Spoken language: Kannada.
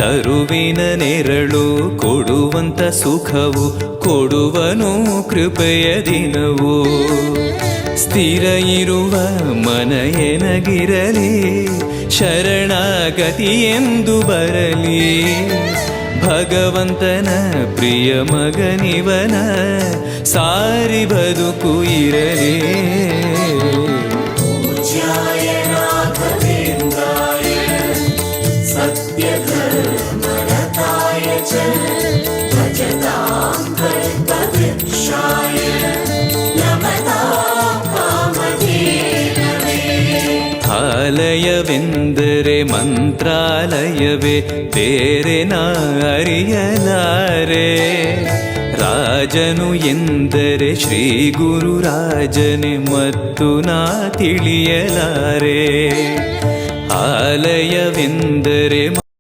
ತರುವಿನ ನೆರಳು ಕೊಡುವಂತ ಸುಖವು ಕೊಡುವನು ಕೃಪೆಯ ದಿನವು. ಸ್ಥಿರ ಇರುವ ಮನ ಎನಗಿರಲಿ ಶರಣಾಗತಿ ಎಂದು ಬರಲಿ. ಭಗವಂತನ ಪ್ರಿಯ ಮಗನಿವನ ಸಾರಿ ಬದುಕು ಇರಲಿ. ಆಲಯವೆಂದರೆ ಮಂತ್ರಾಲಯವೇ ಬೇರೆ ನಾ ಅರಿಯಲಾರೆ. ರಾಜನು ಎಂದರೆ ಶ್ರೀ ಗುರು ರಾಜನೇ ಮತ್ತು ನಾ ತಿಳಿಯಲಾರೆ. ಆಲಯವೆಂದರೆ